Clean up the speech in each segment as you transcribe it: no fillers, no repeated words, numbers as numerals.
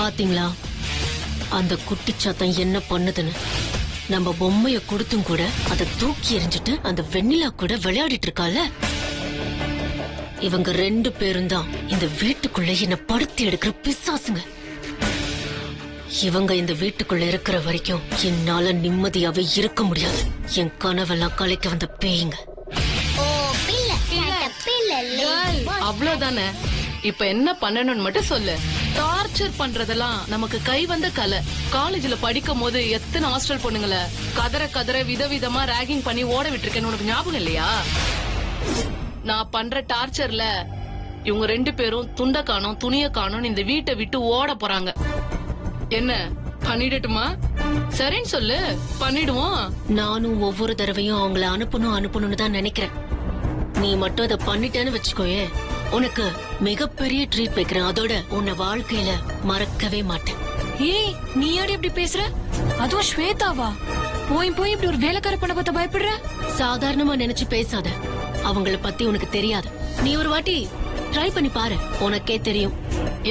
பாத்தீங்களா அந்த குட்டி சாத்தம் என்ன பண்ணுதுன்னு? நம்ம பொம்மைய கொடுத்தும் கூட அதை தூக்கி எறிஞ்சிட்டு அந்த வெண்ணிலா கூட விளையாடிட்டு இருக்கால. இவங்க 2 பேரும் தான் இந்த வீட்டுக்குள்ள என்ன படுத்தி எடுக்கிற பிசாசுங்க. இவங்க இந்த வீட்டுக்குள்ள இருக்கிற வரைக்கும் என்னால நிம்மதியாவே இருக்க முடியாது. என் கனவெல்லாம் கலைக்க வந்த பேய்ங்க. அவ்வளவுதானே. இப்ப என்ன பண்ணணும்னு மட்டும் சொல்லு. டார்ச்சர் பண்றதெல்லாம் நமக்கு கை வந்த கலை. காலேஜ்ல படிக்கும் போது எத்தனை ஹாஸ்டல் பொண்ணுங்கள கதற விதவிதமா ராகிங் பண்ணி ஓட விட்டுருக்கேன்னு உனக்கு ஞாபகம் இல்லையா? நான் பண்ற டார்ச்சர்ல இவங்க 2 பேரும் துண்ட காணோம் துணிய காணோம் இந்த வீட்டை விட்டு ஓட போறாங்க. என்ன பண்ணிடட்டுமா? சரின்னு சொல்லு, பண்ணிடுவோம். நானும் ஒவ்வொரு தடவையும் அவங்கள அனுப்பணும்னு தான் நினைக்கிறேன். நீ மட்டும் அதை பண்ணிட்டேன்னு வச்சுக்கோயே, உனக்கு மிகப்பெரிய ட்ரீட் வைக்கிறேன். அதோட உன்னை வாழ்க்கையில மறக்கவே மாட்டேன். ஏய், நீ யாரு இப்படி பேசுற? அதுவும் ஸ்வேதாவா? போய் இப்படி ஒரு வேலைக்கார பண்ண பார்த்த பயப்படுற? சாதாரணமா நினைச்சு பேசாத. அவங்கள பத்தி உனக்கு தெரியாது. நீ ஒரு வாட்டி ட்ரை பண்ணி பாரு, உனக்கே தெரியும்.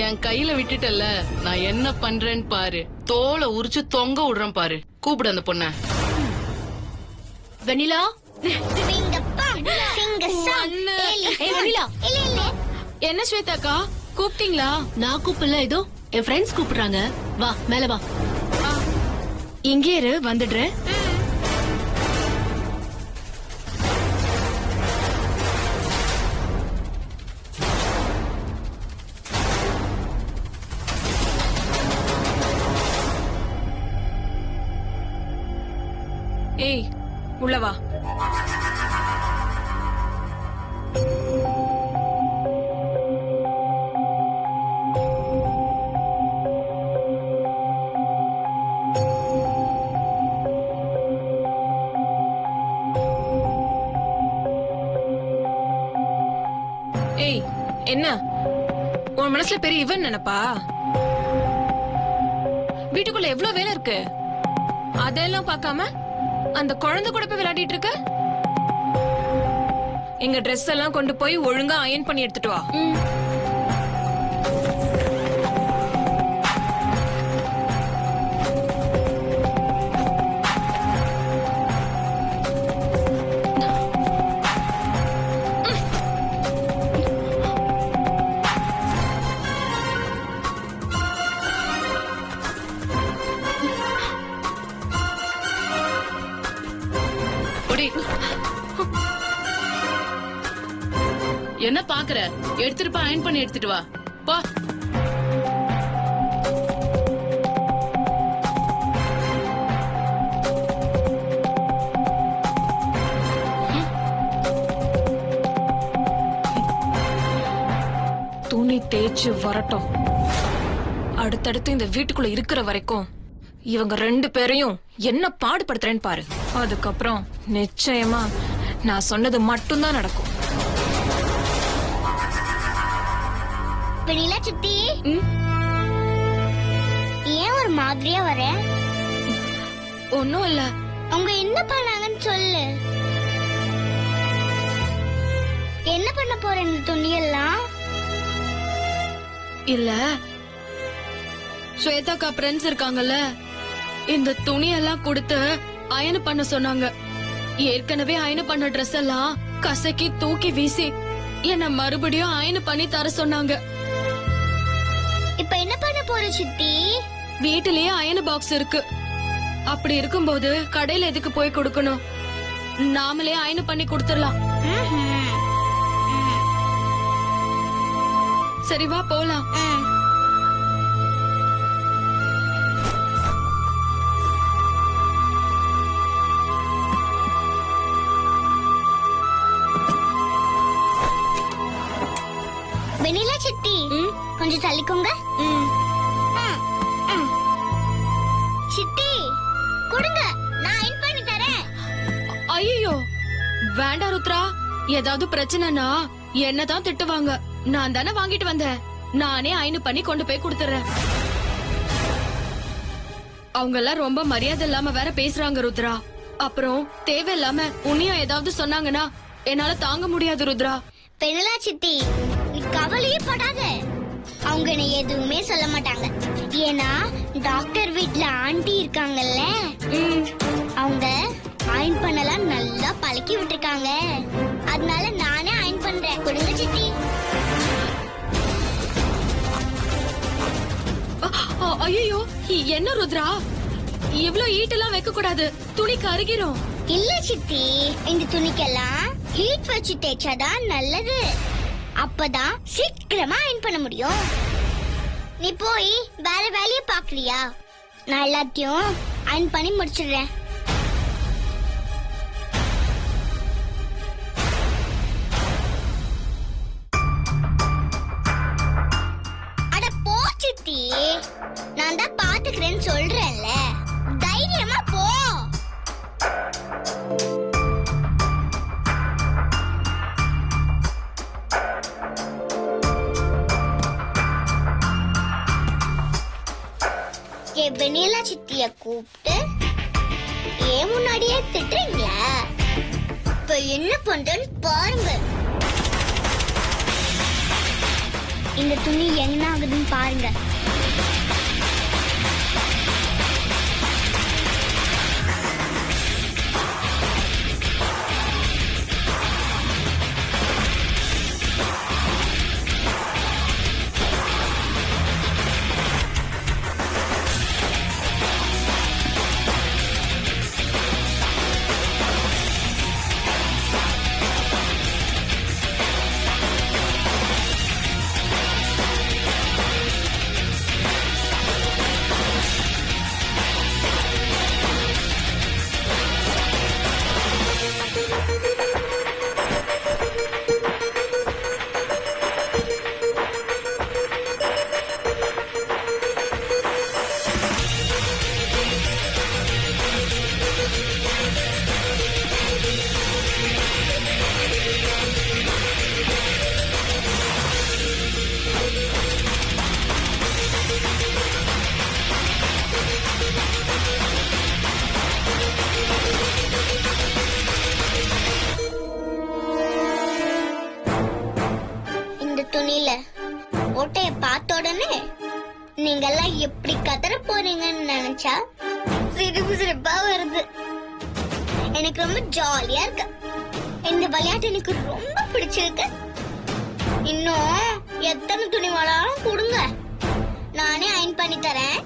என் கையில விட்டுட்டல, நான் என்ன பண்றேன்னு பாரு. தோலை உரிச்சு தொங்க விடுறேன் பாரு. கூப்பிடு அந்த பொண்ண. வெண்ணிலா, என்ன ஸ்வேதாக்கா கூப்பிட்டீங்களா? நான் கூப்பிடல, ஏதோ என் ஃப்ரெண்ட்ஸ் கூப்பிடுறாங்க. வா மேல வா. இங்கே இரு, வந்துடுறேன். ஏய், உள்ள வா. ஏய், என்ன உன் மனசுல பெரிய இவன் நினைப்பா? வீட்டுக்குள்ள எவ்வளவு வேலை இருக்கு, அதெல்லாம் பார்க்காம அந்த குழந்தை கூட போய் விளையாடிட்டு இருக்க. எங்க ட்ரெஸ் எல்லாம் கொண்டு போய் ஒழுங்கா அயன் பண்ணி எடுத்துட்டு வா. என்ன பாக்குற? எடுத்துட்டு போய் அயன் பண்ணி எடுத்துட்டு வா. போ. துணி தேய்ச்சு வரட்டும். அடுத்தடுத்து இந்த வீட்டுக்குள்ள இருக்கிற வரைக்கும் இவங்க 2 பேரையும் என்ன பாடுபடுத்துறேன்னு பாரு. அதுக்கப்புறம் நிச்சயமா நான் சொன்னது மட்டும்தான் நடக்கும். வெண்ணிலா சித்தி, ஏன் ஒரு மாதிரியா வர? ஒன்னும் இல்ல. அவங்க என்ன பண்ணாங்கன்னு சொல்லு. என்ன பண்ண போற இந்த துணியெல்லாம்? இல்ல, ஸ்வேதாக்கா ஃப்ரெண்ட்ஸ் இருக்காங்கல்ல, இந்த துணியெல்லாம் கொடுத்து அயன் பண்ண சொன்னாங்க. ஏற்கனவே அயன் பண்ண ட்ரெஸ் எல்லாம் கசக்கி தூக்கி வீசி என்ன மறுபடியும் அயன் பண்ணி தர சொன்னாங்க. இப்ப என்ன பண்ண போற சித்தி? வீட்டிலேயே அயன் பாக்ஸ் இருக்கு. அப்படி இருக்கும்போது கடையில எதுக்கு போய் கொடுக்கணும்? நாமளே அயன் பண்ணி கொடுத்துடலாம். சரி வா போலாம். வெண்ணிலா சித்தி, கொஞ்சம் தள்ளிக்கோங்க. சித்தி கொடுங்க, நான் அயன் பண்ணி தரேன். ஐயோ வேண்டாம் ருத்ரா, ஏதாவது பிரச்சனைனா என்னதான் திட்டுவாங்க. நான் தானே வாங்கிட்டு வந்தேன், நானே அயன் பண்ணி கொண்டு போய் கொடுத்துறேன். அவங்க எல்லாம் ரொம்ப மரியாதை இல்லாம வேற பேசுறாங்க ருத்ரா. அப்புறம் தேவையில்லாம உன்னையும் ஏதாவது சொன்னாங்கன்னா என்னால தாங்க முடியாது ருத்ரா. வெண்ணிலா சித்தி, நீ கவலையே படாத. அவங்க என்ன எதுவுமே சொல்ல மாட்டாங்க. ஏன்னா டாக்டர் வீட்ல ஆண்டி இருக்காங்கல்ல, அவங்க அயன் பண்ணலாம் நல்லா பழக்கி விட்டுருக்காங்க. அதனால நானே அயன் பண்றேன். கொடுங்க சித்தி. ஐயோ, என்ன ருத்ரா, இவ்ளோ ஈட்டெல்லாம் வைக்க கூடாது, துணி கருகிரும். இல்ல சித்தி, இந்த துணிக்கெல்லாம் ஹீட் வச்சு தேய்ச்சாதான் நல்லது. அப்பதான் சீக்கிரமா அயன் பண்ண முடியும். நீ போய் வேற வேலையை பாக்குறியா? நான் எல்லாத்தையும் அயன் பண்ணி முடிச்சிடுறேன். அட போ சித்தி, நான் தான் பாத்துக்கிறேன்னு சொல்றேன்ல, தைரியமா போ. வெண்ணிலா சித்திய கூப்பிட்டு ஏன் முன்னாடியே திட்டுறீங்களா? இப்ப என்ன பண்றேன்னு பாருங்க. இந்த துணி என்ன ஆகுதுன்னு பாருங்க. துணியில ஓட்டைய பார்த்த உடனே நீங்க எல்லாம் எப்படி கதற போறீங்கன்னு நினைச்சா சிரிப்பு சிரிப்பா வருது. எனக்கு ரொம்ப ஜாலியா இருக்கு. இந்த விளையாட்டு எனக்கு ரொம்ப பிடிச்சிருக்கு. இன்னும் எத்தனை துணி வேணாலும் கொடுங்க, நானே அயன் பண்ணி தரேன்.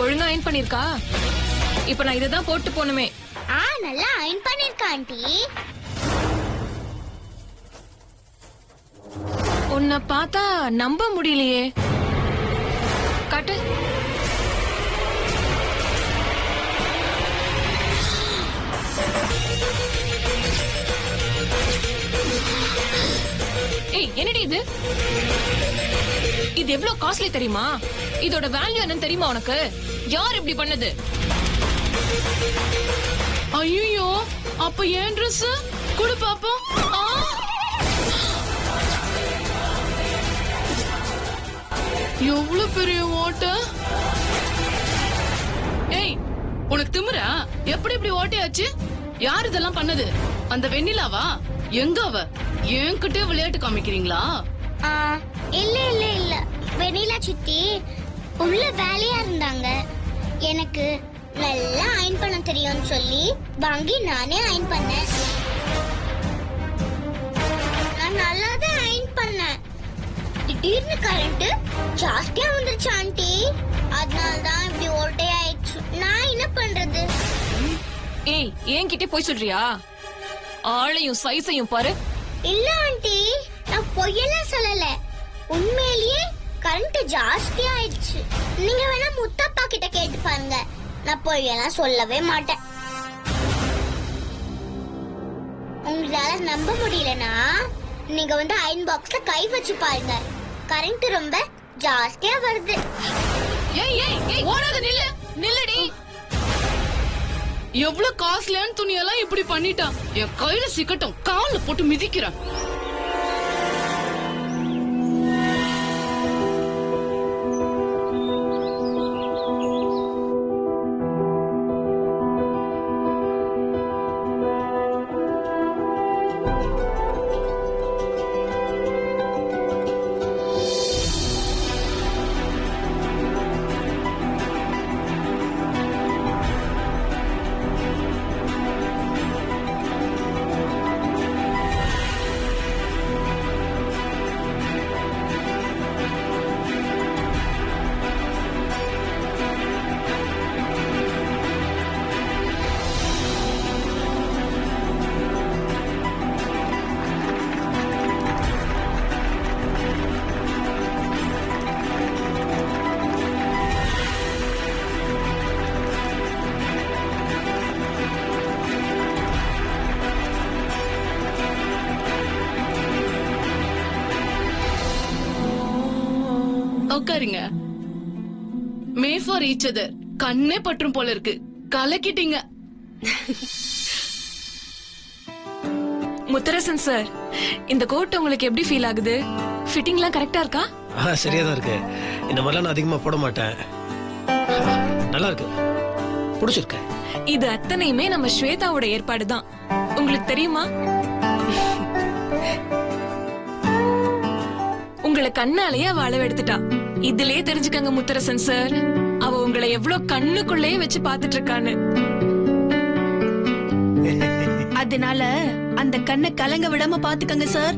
ஒழுங்கா அயன் பண்ணிருக்கா? இப்ப நான் இததான் போட்டு போனுமே. நல்லா அயன் பண்ணிருக்கா ஆண்டி. உன்னை பார்த்தா நம்ப முடியலையே. காட்டு. ஏய், என்னடி இது? இது எவ்வளவு காஸ்ட்லி தெரியுமா? இதோட வேல்யூ என்னன்னு தெரியுமா உனக்கு? யார் இப்படி பண்ணது? ஐயோ, அப்ப ஏன் ட்ரெஸ் குடு பாப்போம். எவ்வளவு பெரிய ஓட்ட! ஏய், உனக்கு திமிரா? எப்படி இப்படி ஓட்டையாச்சு? யார் இதெல்லாம் பண்ணது? அந்த வெண்ணிலாவா? எங்க அவ? என்கிட்ட விளையாட்டு காமிக்கிறீங்களா? இல்ல இல்ல இல்ல, வெண்ணிலா சித்தி உள்ள வேலையா இருந்தாங்க. எனக்கு நல்லா அயன் பண்ண தெரியும்னு சொல்லி வாங்கி நானே அயன் பண்ணேன். நான் நல்லா தான் அயன் பண்ணேன். திடீர்னு கரண்ட் ஜாஸ்தியா வந்துருச்சு ஆண்டி. அதனாலதான் இப்படி ஓட்டை ஆயிடுச்சு. நான் என்ன பண்றது? ஏய், என்கிட்ட போய் சொல்றியா? ஆளையும் சைஸையும் பாரு. இல்ல ஆண்டி, நான் பொய்யெல்லாம் சொல்லல. உண்மையிலேயே கரண்ட் ஜாஸ்தி ஆயிடுச்சு. நீங்க வேணா முத்தப்பா கிட்ட கேட்டு பாருங்க. நான் பொய்யெல்லாம் சொல்லவே மாட்டேன். உங்களால நம்ப முடியலனா நீங்க வந்து அயன் பாக்ஸ்ல கை வச்சு பாருங்க. கரண்ட் ரொம்ப ஜாஸ்தியா வருது. ஏய் ஏய் ஏய், ஓடாத, நில்லு, நில்லுடி. எவ்வளவு காஸ்ட்லியான துணியெல்லாம் இப்படி பண்ணிட்டான். என் கையில சிக்கட்டும், கால்ல போட்டு மிதிக்கிறேன். உட்காருங்க. மே ஃபார் ஈச் அதர். கண்ணே பற்றும் போல இருக்கு. கலக்கிட்டீங்க. முத்தரசன் சார், இந்த கோட் உங்களுக்கு எப்படி ஃபீல் ஆகுது? ஃபிட்டிங்லாம் கரெக்டா இருக்கா? சரியா தான் இருக்கு. இந்த மாதிரிலாம் நான் அதிகமா போட மாட்டேன். நல்லா இருக்கு, பிடிச்சிருக்கு. இது அத்தனையுமே நம்ம ஸ்வேதாவோட ஏற்பாடு தான். உங்களுக்கு தெரியுமா? உங்களை கண்ணாலேயே அவ அளவெடுத்துட்டா. இதுலயே தெரிஞ்சுக்கங்க முத்தரசன் சார், அவ உங்களை எவ்வளவு கண்ணுக்குள்ளேயே வச்சு பாத்துட்டு இருக்கான்னு. அதனால அந்த கண்ணை கலங்க விடாம பாத்துக்கங்க சார்.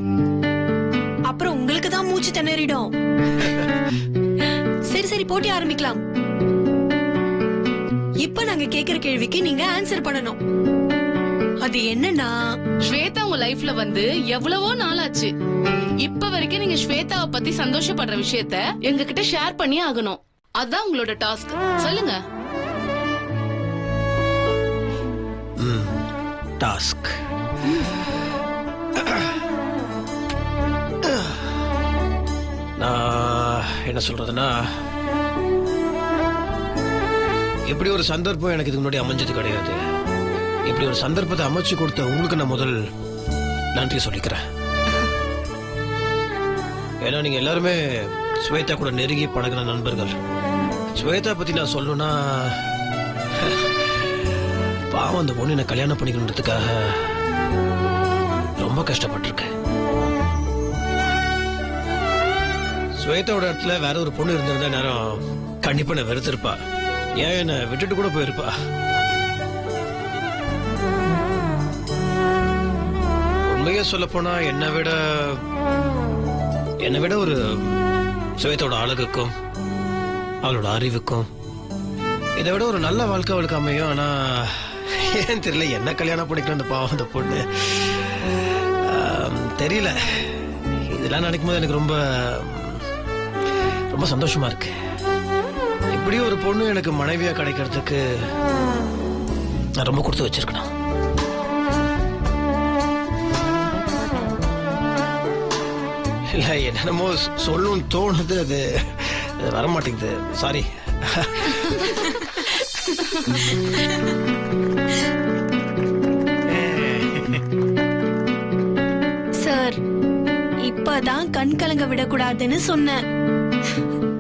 அப்புறம் உங்களுக்கு தான் மூச்சு திணறிடும். சரி சரி, போட்டி ஆரம்பிக்கலாம். இப்ப நாங்க கேக்குற கேள்விக்கு நீங்க ஆன்சர் பண்ணணும். அது என்னன்னா, ஸ்வேதா உங்க லைஃப்ல வந்து எவ்வளவோ நாளாச்சு. இப்ப வரைக்கும் நீங்க ஸ்வேதாவை பத்தி சந்தோஷப்படுற விஷயத்த எங்க கிட்ட ஷேர் பண்ணி ஆகணும். அதான் உங்களோட டாஸ்க். சொல்லுங்க. டாஸ்க் நான் என்ன சொல்றதுன்னா, இப்படி ஒரு சந்தர்ப்பம் எனக்கு இதுக்கு முன்னாடி அமைஞ்சது கிடையாது. இப்படி ஒரு சந்தர்ப்பத்தை அமைச்சு கொடுத்த உங்களுக்கு நான் முதல் நன்றி சொல்லிக்கிறேன். ஏன்னா நீங்க எல்லாருமே ஸ்வேதா கூட நெருங்கி பழகின நண்பர்கள். ஸ்வேதா பத்தி நான் சொல்லணும்னா, பாவம் அந்த பொண்ணு என்ன கல்யாணம் பண்ணிக்கணுன்றதுக்காக ரொம்ப கஷ்டப்பட்டிருக்கேன். ஸ்வேதாவோட இடத்துல வேற ஒரு பொண்ணு இருந்திருந்த நேரம் கண்டிப்பா நான் வெறுத்திருப்பா. ஏன் என்ன விட்டுட்டு கூட போயிருப்பா. உண்மையா சொல்ல போனா என்னை விட ஒரு ஸ்வேதாவோட அழகுக்கும் அவளோட அறிவுக்கும் இதை விட ஒரு நல்ல வாழ்க்கை அவளுக்கு அமையும். ஆனா ஏன் தெரியல, என்ன கல்யாணம் பண்ணிக்கணும் அந்த பாவம் அந்த பொண்ணு. தெரியல, இதெல்லாம் நினைக்கும் போது எனக்கு ரொம்ப ரொம்ப சந்தோஷமா இருக்கு. இப்படி ஒரு பொண்ணு எனக்கு மனைவியா கிடைக்கிறதுக்கு நான் ரொம்ப கொடுத்து வச்சிருக்கணும். இல்ல, என்னென்னமோ சொல்லணும்னு தோணுது, அது வரமாட்டேங்குது. சாரி. சார், இப்பதான் கண் கலங்க விடக்கூடாதுன்னு சொன்னேன்.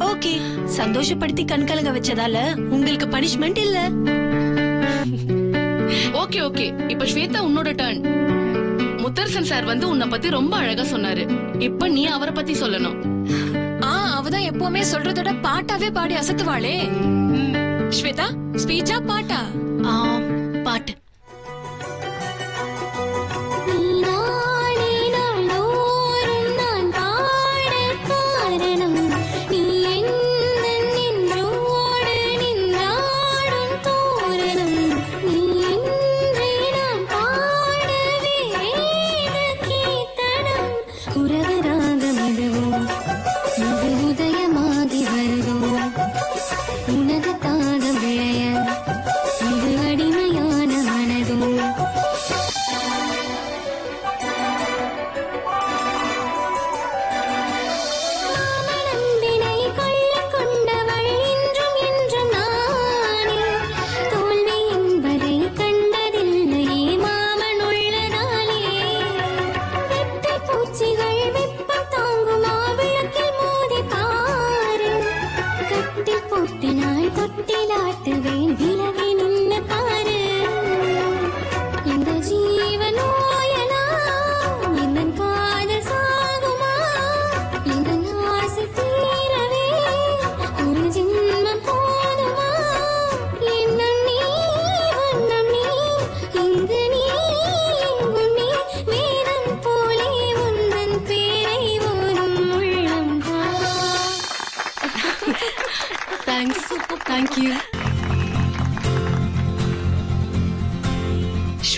ஓகே, சந்தோஷப்படுத்தி கண் கலங்க வச்சதால உங்களுக்கு பனிஷ்மெண்ட் இல்ல. ஓகே ஓகே, இப்ப ஸ்வேதா உன்னோட டர்ன். முத்தரசன் சார் வந்து உன்னை பத்தி ரொம்ப அழகா சொன்னாரு. இப்ப நீ அவரை பத்தி சொல்லணும். அவதான் எப்பவுமே சொல்றதோட பாட்டாவே பாடி அசத்துவாளே. ஸ்வேதா, ஸ்பீச்சா பாட்டா? பாட்டு. உனது தாகம் விளைய இது அடிமையான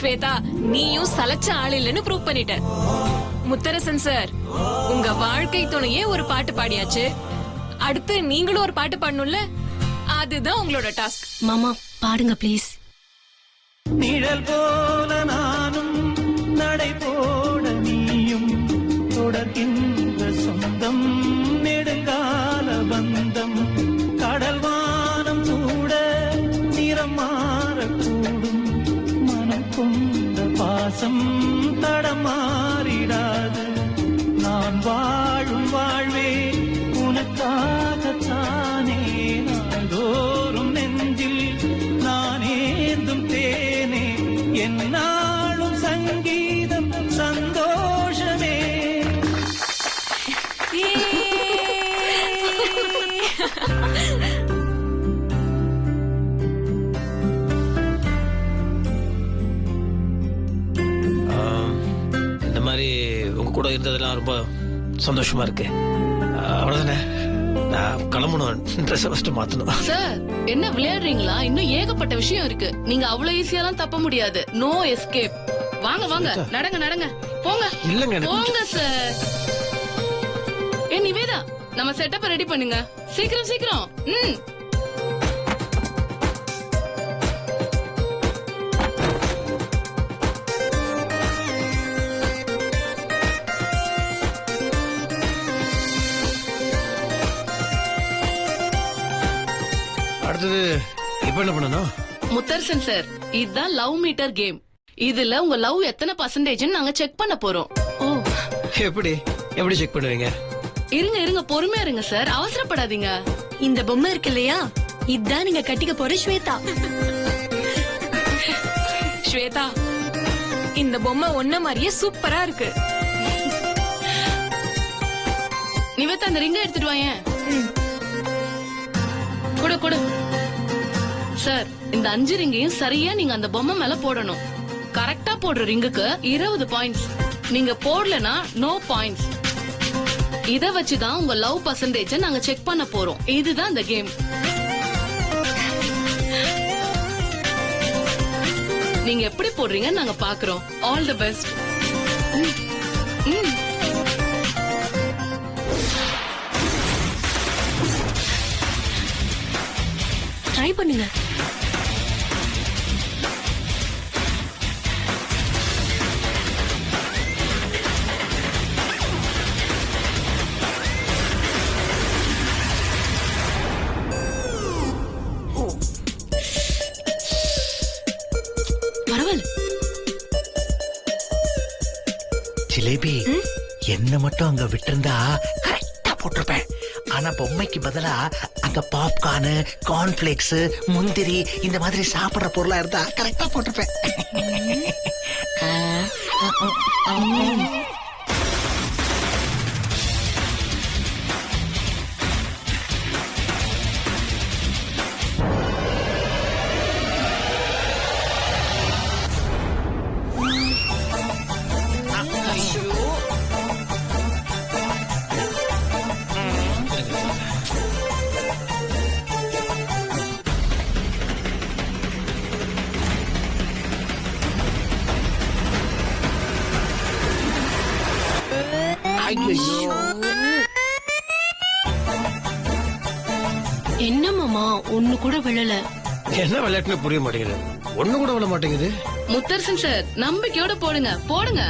ஸ்வேதா, நீயும் சலைச்ச ஆள் இல்லைன்னு ப்ரூவ் பண்ணிட்ட. முத்தரசன் சார், உங்க வாழ்க்கை துணையே ஒரு பாட்டு பாடியாச்சு, அடுத்து நீங்களும் ஒரு பாட்டு பாடணும்ல, அதுதான் உங்களோட டாஸ்க். மாமா பாடுங்க ப்ளீஸ். நிழல் போல நானும் நடை போட நீயும் தொடர்கின்ற சொந்தம் நெடுங்கால பந்தம் கடல் வானம் கூட நிறம் மாறக்கூடும் மனம் கொண்ட பாசம் தடமாறிடாது நான் வாழும் வாழ்வே உனக்காகத்தானே நாள்தோறும் நெஞ்சில் நானேந்தும் தேனே என்னாலும் சங்கீதம் சந்தோஷமே. இந்த மாதிரி உங்க கூட இருந்ததெல்லாம் ரொம்ப சந்தோஷமா இருக்கு. அவ்வளவுதானே, நான் கிளம்பணும். ட்ரெஸ் ஃபர்ஸ்ட் மாத்தணும். சார் என்ன விளையாடுறீங்களா? இன்னும் ஏகப்பட்ட விஷயம் இருக்கு. நீங்க அவ்வளவு ஈஸியாலாம் தப்ப முடியாது. No escape. வாங்க வாங்க, நடங்க நடங்க, போங்க. இல்லங்க, எனக்கு போங்க சார். ஏ நிவேதா, நம்ம செட்டப்ப ரெடி பண்ணுங்க. சீக்கிரம் சீக்கிரம். அடுத்தது இப்ப என்ன பண்ணணும்? முத்தரசன் சார், இதுதான் லவ் மீட்டர் கேம். இதுல உங்க லவ் எத்தனை பர்சன்டேஜ் நாங்க செக் பண்ண போறோம். ஓ, எப்படி எப்படி செக் பண்ணுவீங்க? இருங்க இருங்க, பொறுமையா இருங்க சார், அவசரப்படாதீங்க. இந்த பொம்மை இருக்கு இல்லையா, இதான் நீங்க கட்டிக்க போற ஸ்வேதா. ஸ்வேதா, இந்த பொம்மை ஒன்ன மாதிரியே சூப்பரா இருக்கு. நிவேதா, அந்த ரிங்க எடுத்துட்டு வாயேன். கொடு கொடு. சார், இந்த 5 ரிங்கையும் சரியா நீங்க அந்த பொம்மை மேல போடணும். கரெக்டா போடுற ரிங்குக்கு 20 பாயிண்ட்ஸ். நீங்க போடலனா நோ பாயிண்ட்ஸ். இத வச்சுதான் உங்க லவ் பர்சன்டேஜ் நாங்க செக் பண்ண போறோம். இதுதான் இந்த கேம். நீங்க எப்படி போடுறீங்க நாங்க பாக்குறோம். All the best. ட்ரை பண்ணுங்க. பரவாயில்ல. ஜிலேபி, என்ன மட்டும் அங்க விட்டிருந்தா கரெக்டா போட்டிருப்பேன். ஆனா பொம்மைக்கு பதிலா அங்க பாப்கார்னு, கார்ன்பிளேக்ஸ், முந்திரி இந்த மாதிரி சாப்பிடுற பொருளா இருந்தா கரெக்டா போட்டிருப்பேன். என்ன மாமா, ஒண்ணு கூட விழல. என்ன விளையாட்டுன்னு புரிய மாட்டேங்குது. ஒண்ணு கூட விழ மாட்டேங்குது. முத்தரசன் சார், நம்பிக்கையோட போடுங்க போடுங்க.